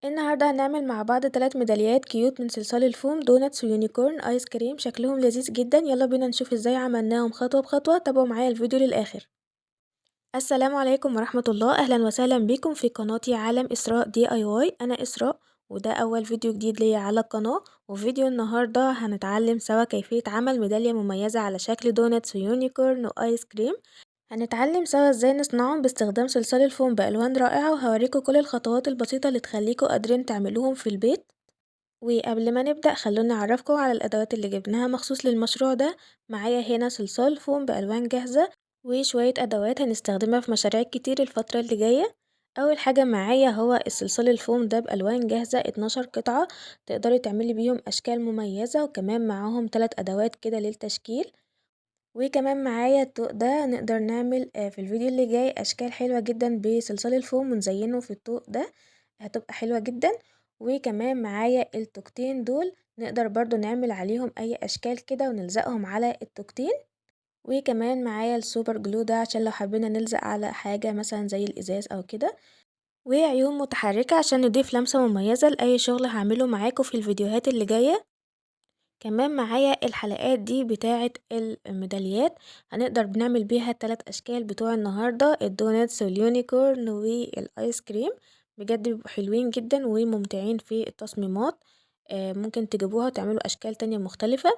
النهاردة هنعمل مع بعض 3 ميداليات كيوت من صلصال الفوم، دوناتس ويونيكورن آيس كريم، شكلهم لذيذ جدا. يلا بينا نشوف ازاي عملناهم خطوة بخطوة. تابعوا معايا الفيديو للآخر. السلام عليكم ورحمة الله، أهلا وسهلا بكم في قناتي عالم إسراء DIY. أنا إسراء وده أول فيديو جديد ليا على القناة. وفي فيديو النهاردة هنتعلم سوا كيفية عمل ميدالية مميزة على شكل دوناتس ويونيكورن وآيس كريم. هنتعلم سوا ازاي نصنعهم باستخدام صلصال الفوم بألوان رائعة، وهوريكم كل الخطوات البسيطة اللي تخليكم قادرين تعملوهم في البيت. وقبل ما نبدأ خلوني أعرفكم على الأدوات اللي جبناها مخصوص للمشروع ده. معايا هنا صلصال فوم بألوان جاهزة وشوية أدوات هنستخدمها في مشاريع كتير الفترة اللي جاية. أول حاجة معايا هو الصلصال الفوم ده بألوان جاهزة 12 قطعة، تقدري تعملي بيهم أشكال مميزة، وكمان معاهم 3 أدوات كده للتشكيل. وكمان معايا الطوق ده نقدر نعمل في الفيديو اللي جاي أشكال حلوة جدا بصلصال الفوم ونزينه في الطوق ده، هتبقى حلوة جدا. وكمان معايا الطوقتين دول نقدر برضو نعمل عليهم أي أشكال كده ونلزقهم على الطوقتين. وكمان معايا السوبر جلو ده عشان لو حبينا نلزق على حاجة مثلا زي الإزاز أو كده. وعيون متحركة عشان نضيف لمسة مميزة لأي شغل هعمله معاكم في الفيديوهات اللي جاية. كمان معايا الحلقات دي بتاعة الميداليات، هنقدر بنعمل بيها ال3 أشكال بتوع النهاردة، الدوناتس واليونيكورن والآيس كريم. بجد بيبقوا حلوين جدا وممتعين في التصميمات. ممكن تجيبوها وتعملوا أشكال تانية مختلفة.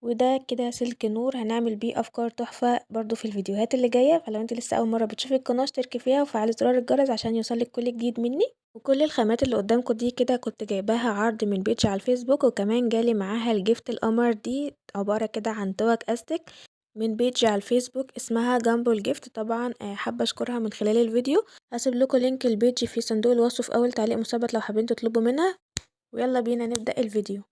وده كده سلك نور هنعمل بيه أفكار تحفة برضو في الفيديوهات اللي جاية. فلو انت لسه أول مرة بتشوفي القناة اشتركي فيها وفعلي زرار الجرس عشان يوصلك كل جديد مني. وكل الخامات اللي قدامكم دي كده كنت جايباها عرض من بيج على الفيسبوك، وكمان جالي معاها الجيفت القمر دي عبارة كده عن توك استك من بيج على الفيسبوك اسمها جامبو الجيفت. طبعا حابة اشكرها من خلال الفيديو. هسيب لكم لينك البيج في صندوق الوصف في اول تعليق مثبت لو حابين تطلبوا منها. ويلا بينا نبدأ الفيديو.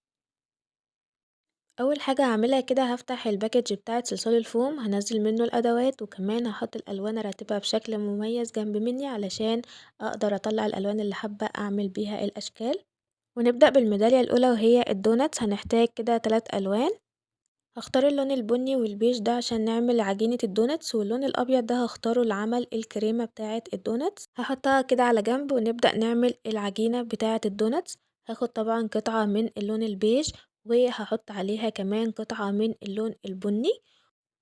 اول حاجة هعملها كده هفتح الباكج بتاعة صلصال الفوم، هنزل منه الادوات، وكمان هحط الالوان ارتبها بشكل مميز جنب مني علشان اقدر اطلع الالوان اللي حابة اعمل بيها الاشكال. ونبدأ بالميدالية الاولى وهي الدوناتس. هنحتاج كده 3 الوان. هختار اللون البني والبيج ده عشان نعمل عجينة الدوناتس، واللون الابيض ده هختاره لعمل الكريمة بتاعة الدوناتس. هحطها كده على جنب ونبدأ نعمل العجينة بتاعة الدوناتس. هاخد طبعا قطعة من اللون البيج وهحط عليها كمان قطعة من اللون البني.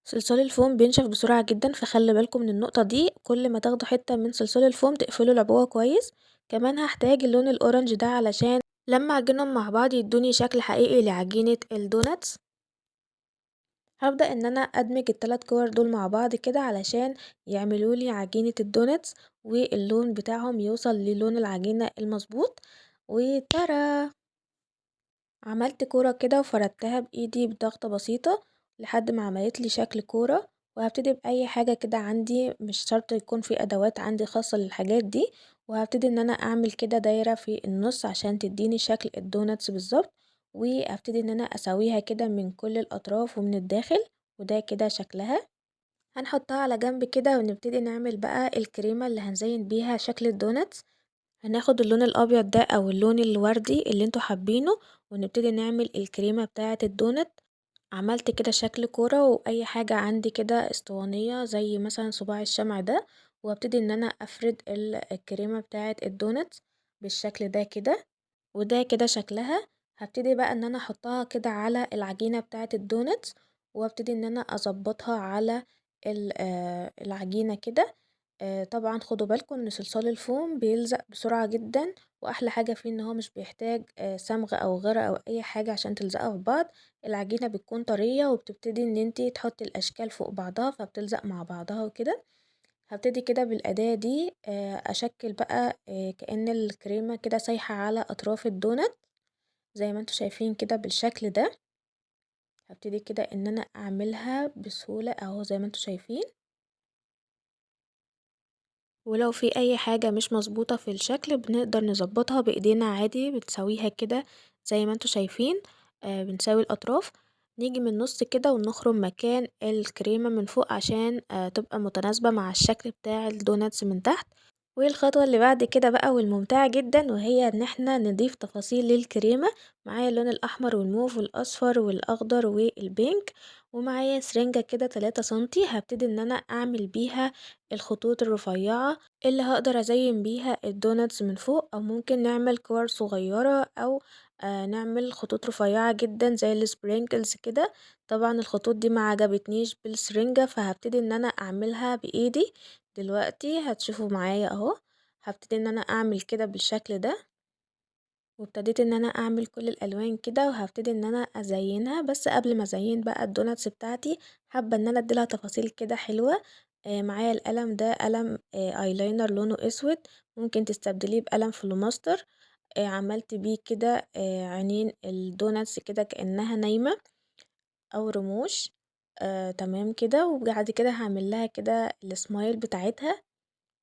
صلصال الفوم بينشف بسرعة جدا، فخلي بالكم من النقطة دي، كل ما تاخدوا حتة من صلصال الفوم تقفلوا العبوة كويس. كمان هحتاج اللون الأورنج ده علشان لما اعجنهم مع بعض يدوني شكل حقيقي لعجينة الدوناتس. هبدأ ان انا ادمج ال3 كور دول مع بعض كده علشان يعملولي عجينة الدوناتس، واللون بتاعهم يوصل للون العجينة المظبوط. وترى عملت كورة كده وفردتها بايدي بضغطة بسيطة لحد ما عملت لي شكل كورة. وهبتدي بأي حاجة كده عندي، مش شرط يكون في ادوات عندي خاصة للحاجات دي. وهبتدي ان انا اعمل كده دايرة في النص عشان تديني شكل الدوناتس بالظبط. وهبتدي ان انا اسويها كده من كل الاطراف ومن الداخل. وده كده شكلها. هنحطها على جنب كده ونبتدي نعمل بقى الكريمة اللي هنزين بيها شكل الدوناتس. هناخد اللون الابيض ده او اللون الوردي اللي انتوا حابينه، ونبتدي نعمل الكريمة بتاعة الدونات. عملت كده شكل كورة، واي حاجة عندي كده اسطوانية زي مثلا صباع الشمع ده، وابتدي ان انا افرد الكريمة بتاعة الدونات بالشكل ده كده. وده كده شكلها. هبتدي بقى ان انا احطها كده على العجينة بتاعة الدونات، وابتدي ان انا اظبطها على العجينة كده. طبعا خدوا بالكم ان صلصال الفوم بيلزق بسرعة جدا، واحلى حاجة فيه ان هو مش بيحتاج صمغ او غيره او اي حاجة عشان تلزقها في بعض. العجينة بتكون طرية وبتبتدي ان انتي تحطي الاشكال فوق بعضها فبتلزق مع بعضها وكده. هبتدي كده بالأداة دي أشكل بقى كأن الكريمة كده سايحة على أطراف الدونت زي ما انتوا شايفين كده بالشكل ده. هبتدي كده ان انا اعملها بسهولة اهو زي ما انتوا شايفين. ولو في اي حاجة مش مظبوطة في الشكل بنقدر نظبطها بايدينا عادي، بنسويها كده زي ما انتوا شايفين. بنساوي الاطراف، نيجي من النص كده ونخرم مكان الكريمة من فوق عشان تبقى متناسبة مع الشكل بتاع الدوناتس من تحت. والخطوة اللي بعد كده بقى والممتعة جدًا وهي إن إحنا نضيف تفاصيل للكريمة، معايا اللون الأحمر والموف والأصفر والأخضر والبينك، ومعايا سرنجة كده 3 سنتي هابتدي إن أنا أعمل بيها الخطوط الرفيعة اللي هاقدر أزين بيها الدوناتس من فوق، أو ممكن نعمل كور صغيرة أو نعمل خطوط رفيعة جدًا زي الsprinkles كده. طبعًا الخطوط دي ما عجبتنيش بالسرنجة فهابتدي إن أنا أعملها بإيدي. دلوقتي هتشوفوا معايا أهو، هابتدي إن أنا أعمل كده بالشكل ده، وابتديت إن أنا أعمل كل الألوان كده وهابتدي إن أنا أزينها. بس قبل ما أزين بقى الدوناتس بتاعتي حابة إن أنا أديلها تفاصيل كده حلوة. معايا القلم ده قلم ايلاينر لونه أسود، ممكن تستبدليه بقلم فلوماستر. عملت بيه كده عينين الدوناتس كده كأنها نايمة أو رموش. تمام كده، وبعد كده هاعمل لها كده السمايل بتاعتها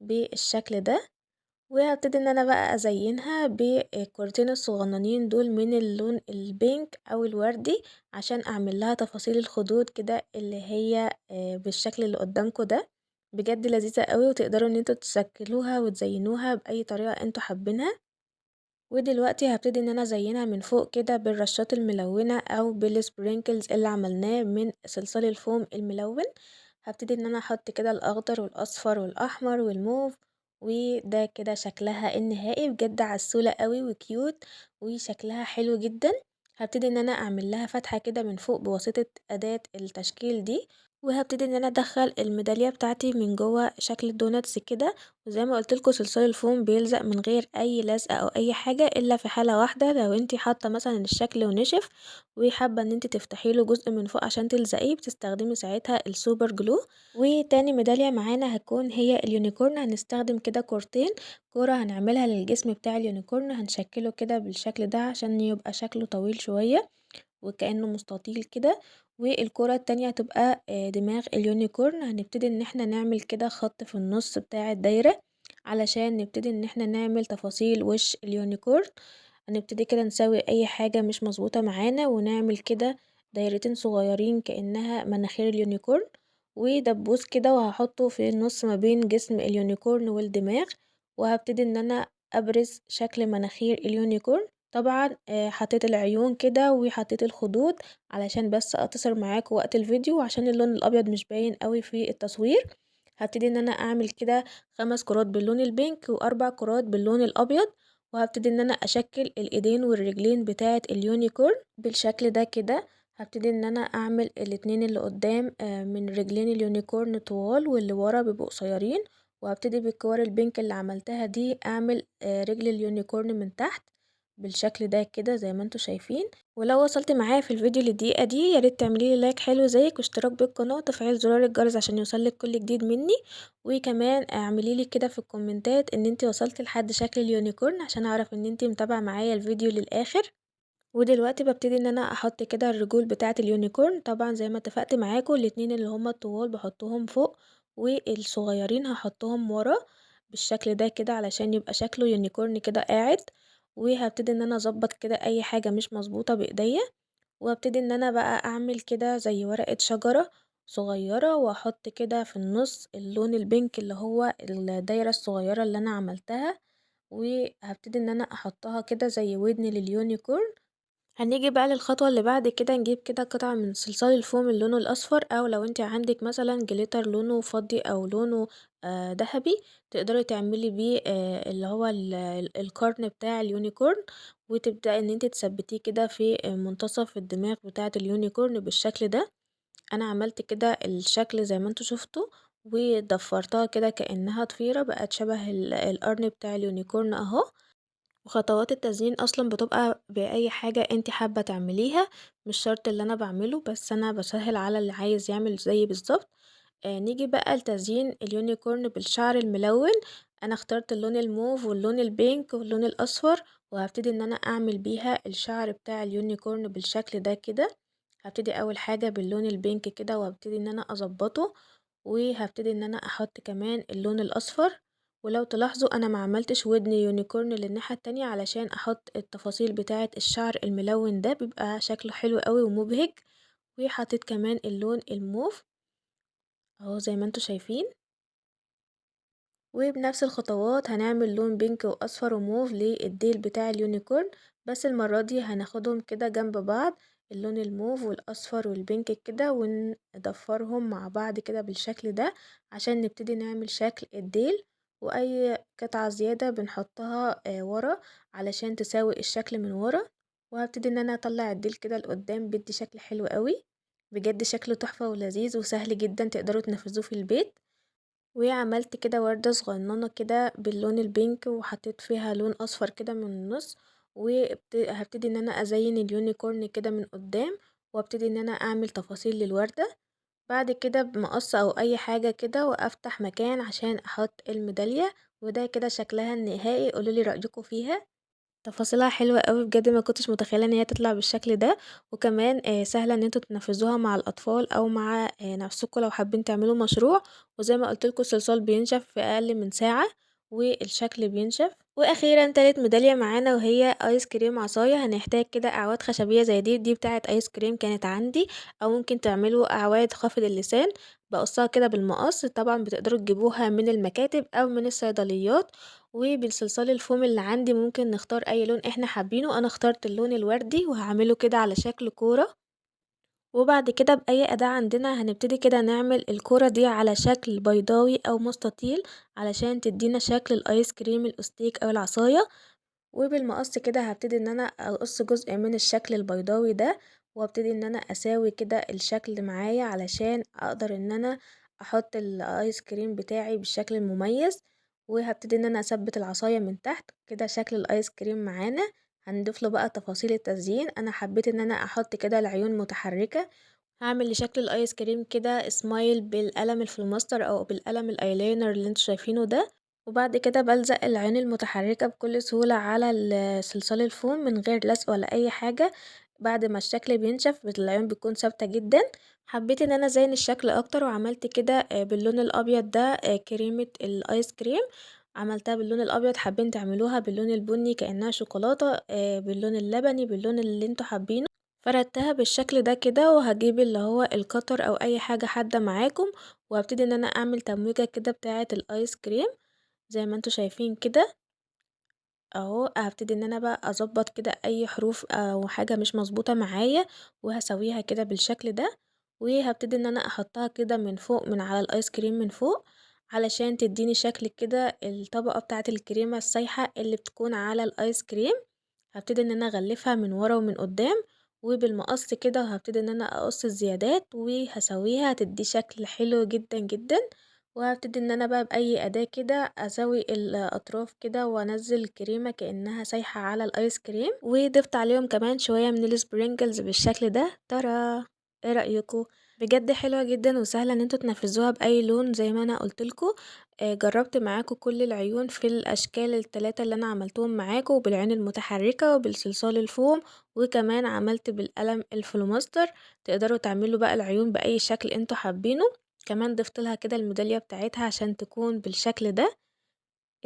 بالشكل ده. وهابتدي إن أنا بقى أزينها بالكورتين الصغننين دول من اللون البينك أو الوردي، عشان أعمل لها تفاصيل الخدود كده اللي هي بالشكل اللي قدامكم ده. بجد لذيذة قوي وتقدروا ان انتوا تشكلوها وتزينوها بأي طريقة انتوا حابينها. ودلوقتي هابتدي ان انا ازينها من فوق كده بالرشات الملونة او بالسبرينكلز اللي عملناه من صلصال الفوم الملون. هابتدي ان انا احط كده الاخضر والاصفر والاحمر والموف، وده كده شكلها النهائي. بجد عسولة قوي وكيوت وشكلها حلو جدا. هابتدي ان انا اعمل لها فتحة كده من فوق بواسطة اداة التشكيل دي، وهابتدي ان انا ادخل الميدالية بتاعتي من جوه شكل الدوناتس كده. وزي ما قلتلكوا صلصال الفوم بيلزق من غير اي لزقة او اي حاجة الا في حالة واحدة، لو انتي حاطة مثلا الشكل ونشف وحابة ان انتي تفتحيله جزء من فوق عشان تلزقيه، بتستخدمي ساعتها السوبر جلو. وتاني ميدالية معانا هتكون هي اليونيكورن. هنستخدم كده كورتين، كورة هنعملها للجسم بتاع اليونيكورن هنشكله كده بالشكل ده عشان يبقى شكله طويل شوية وكأنه مستطيل كده. والكرة التانية هتبقى دماغ اليونيكورن. هنبتدي ان احنا نعمل كده خط في النص بتاع الدايرة علشان نبتدي ان احنا نعمل تفاصيل وش اليونيكورن. هنبتدي كده نسوي اي حاجة مش مظبوطة معانا ونعمل كده دايرتين صغيرين كأنها مناخير اليونيكورن ودبوس كده، وهحطه في النص ما بين جسم اليونيكورن والدماغ. وهبتدي ان انا ابرز شكل مناخير اليونيكورن. طبعا حطيت العيون كده وحطيت الخدود علشان بس اقتصر معاكم وقت الفيديو، وعشان اللون الابيض مش باين قوي في التصوير. هبتدي ان انا اعمل كده 5 كرات باللون البينك و4 كرات باللون الابيض. وهبتدي ان انا اشكل الايدين والرجلين بتاعه اليونيكورن بالشكل ده كده. هبتدي ان انا اعمل الاتنين اللي قدام من رجلين اليونيكورن طوال، واللي ورا بيبقوا قصيرين. وهبتدي بالكور البينك اللي عملتها دي اعمل رجل اليونيكورن من تحت بالشكل ده كده زي ما انتوا شايفين. ولو وصلت معايا في الفيديو للدقيقة دي ياريت تعمليلي لايك حلو زيك واشتراك بالقناة وتفعيل زرار الجرس عشان يوصلك كل جديد مني. وكمان اعمليلي كده في الكومنتات ان انتي وصلتي لحد شكل اليونيكورن عشان اعرف ان انتي متابعة معايا الفيديو للآخر. ودلوقتي ببتدي ان انا احط كده الرجول بتاعة اليونيكورن. طبعا زي ما اتفقت معاكم الاتنين اللي هما الطوال بحطهم فوق والصغيرين هحطهم ورا بالشكل ده كده علشان يبقى شكله يونيكورن كده قاعد. وهبتدي ان انا اظبط كده اي حاجة مش مظبوطة بايديا، وابتدي ان انا بقى اعمل كده زي ورقة شجرة صغيرة واحط كده في النص اللون البينك اللي هو الدايرة الصغيرة اللي انا عملتها. وهبتدي ان انا احطها كده زي ودن لليونيكورن. هنيجي بقى للخطوة اللي بعد كده نجيب كده قطعة من صلصال الفوم اللي لونه الأصفر، أو لو انت عندك مثلا جليتر لونه فضي أو لونه ذهبي تقدري تعملي بيه اللي هو القرن بتاع اليونيكورن. وتبدأي ان انت تثبتيه كده في منتصف الدماغ بتاعة اليونيكورن بالشكل ده. انا عملت كده الشكل زي ما انتوا شفتوا وضفرتها كده كأنها ضفيرة بقت شبه القرن بتاع اليونيكورن اهو. وخطوات التزيين اصلا بتبقى باي حاجة انت حابة تعمليها، مش شرط اللي انا بعمله، بس انا بسهل على اللي عايز يعمل زيي بالظبط. نيجي بقى لتزيين اليونيكورن بالشعر الملون. انا اخترت اللون الموف واللون البينك واللون الاصفر، وهبتدي ان انا اعمل بيها الشعر بتاع اليونيكورن بالشكل ده كده. هبتدي اول حاجة باللون البينك كده وهبتدي ان انا اظبطه، وهبتدي ان انا احط كمان اللون الاصفر. ولو تلاحظوا انا ما عملتش ودن يونيكورن للناحية التانية علشان احط التفاصيل بتاعة الشعر الملون ده بيبقى شكله حلو قوي ومبهج. وحطيت كمان اللون الموف اهو زي ما انتوا شايفين. وبنفس الخطوات هنعمل لون بينك واصفر وموف للديل بتاع اليونيكورن، بس المرة دي هناخدهم كده جنب بعض، اللون الموف والاصفر والبينك كده ونضفرهم مع بعض كده بالشكل ده عشان نبتدي نعمل شكل الديل. واي قطعة زيادة بنحطها ورا علشان تساوي الشكل من ورا. وهبتدي ان انا اطلع الديل كده لقدام بيدي شكل حلو قوي، بجد شكله تحفة ولذيذ وسهل جدا تقدروا تنفذوه في البيت. وعملت كده وردة صغننة كده باللون البينك وحطيت فيها لون اصفر كده من النص، وهبتدي ان انا ازين اليونيكورن كده من قدام، وابتدي ان انا اعمل تفاصيل للوردة بعد كده بمقص او اي حاجة كده، وافتح مكان عشان احط الميدالية. وده كده شكلها النهائي، قولولي رأيكم فيها. تفاصيلها حلوة أوي بجد، ما كنتش متخيلة إن هي تطلع بالشكل ده، وكمان سهلة إن انتوا تنفذوها مع الأطفال أو مع نفسكوا لو حابين تعملوا مشروع. وزي ما قلتلكوا الصلصال بينشف في أقل من ساعة والشكل بينشف. وأخيرا تالت ميدالية معانا وهي آيس كريم عصاية. هنحتاج كده أعواد خشبية زي دي بتاعة آيس كريم كانت عندي، أو ممكن تعملوا أعواد خافض اللسان بقصها كده بالمقص، طبعا بتقدروا تجيبوها من المكاتب أو من الصيدليات. وبالصلصال الفوم اللي عندي ممكن نختار اي لون احنا حابينه، انا اخترت اللون الوردي وهعمله كده على شكل كورة. وبعد كده بأي أداة عندنا هنبتدي كده نعمل الكورة دي على شكل بيضاوي أو مستطيل علشان تدينا شكل الآيس كريم الأستيك أو العصاية. وبالمقص كده هبتدي ان انا اقص جزء من الشكل البيضاوي ده، وابتدي ان انا اساوي كده الشكل معايا علشان اقدر ان انا احط الايس كريم بتاعي بالشكل المميز. وهبتدي ان انا اثبت العصاية من تحت كده شكل الايس كريم معانا. هنضيف له بقى تفاصيل التزيين، انا حبيت ان انا احط كده العيون متحركة. هعمل لشكل الايس كريم كده سمايل بالقلم الفلوماستر او بالقلم الايلاينر اللي انتوا شايفينه ده. وبعد كده بلزق العين المتحركة بكل سهولة على صلصال الفوم من غير لزق ولا اي حاجة. بعد ما الشكل بينشف العيون بتكون ثابتة جدا. حبيت ان انا ازين الشكل اكتر وعملت كده باللون الابيض ده كريمة الايس كريم. عملتها باللون الابيض، حابين تعملوها باللون البني كأنها شوكولاتة، باللون اللبني، باللون اللي انتوا حابينه. فردتها بالشكل ده كده، وهجيب اللي هو القطر او اي حاجة حادة معاكم، وهبتدي ان انا اعمل تمويجة كده بتاعة الايس كريم زي ما انتوا شايفين كده اهو. هبتدي ان انا بقى اظبط كده اي حروف او حاجة مش مظبوطة معايا، وهسويها كده بالشكل ده. وهبتدي ان انا احطها كده من فوق من على الايس كريم من فوق علشان تديني شكل كده الطبقة بتاعة الكريمة السايحة اللي بتكون على الايس كريم. هبتدي ان انا اغلفها من ورا ومن قدام، وبالمقص كده هبتدي ان انا اقص الزيادات وهسويها تدي شكل حلو جدا جدا. وهبتدي ان انا بقى باي اداة كده اسوي الاطراف كده وانزل الكريمة كأنها سايحة على الايس كريم، وضفت عليهم كمان شوية من السبرينجلز بالشكل ده. ترى ايه رأيكم؟ بجد حلوة جدا وسهلة ان انتوا تنفذوها باي لون زي ما انا قلتلكوا. جربت معاكم كل العيون في الاشكال التلاتة اللي انا عملتهم معاكم، بالعين المتحركة وبالصلصال الفوم، وكمان عملت بالقلم الفلوماستر. تقدروا تعملوا بقى العيون باي شكل انتوا حابينه. كمان ضفت لها كده الميدالية بتاعتها عشان تكون بالشكل ده.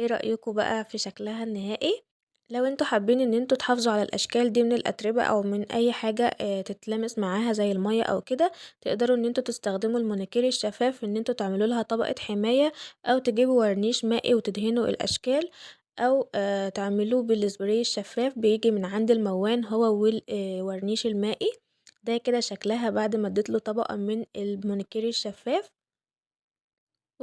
ايه رأيكم بقى في شكلها النهائي؟ لو انتوا حابين ان انتوا تحافظوا على الاشكال دي من الاتربة او من اي حاجة تتلمس معاها زي المية او كده، تقدروا ان انتوا تستخدموا المونيكير الشفاف ان انتوا تعملوا لها طبقة حماية، او تجيبوا ورنيش مائي وتدهنوا الاشكال، او تعملوه بالسبراي الشفاف بيجي من عند الموان هو والورنيش المائي. ده كده شكلها بعد ما اديتله طبقة من المونيكير الشفاف.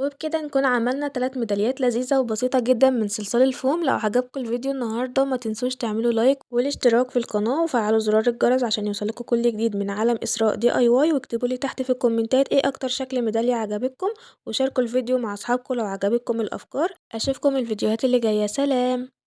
وبكده نكون عملنا 3 ميداليات لذيذة وبسيطة جدا من صلصال الفوم. لو عجبكم الفيديو النهاردة ما تنسوش تعملوا لايك والاشتراك في القناة وفعلوا زرار الجرس عشان يوصلكوا كل جديد من عالم إسراء DIY. واكتبوا لي تحت في الكومنتات ايه اكتر شكل ميدالية عجبكم، وشاركوا الفيديو مع اصحابكم لو عجبتكم الافكار. اشوفكم الفيديوهات اللي جاية، سلام.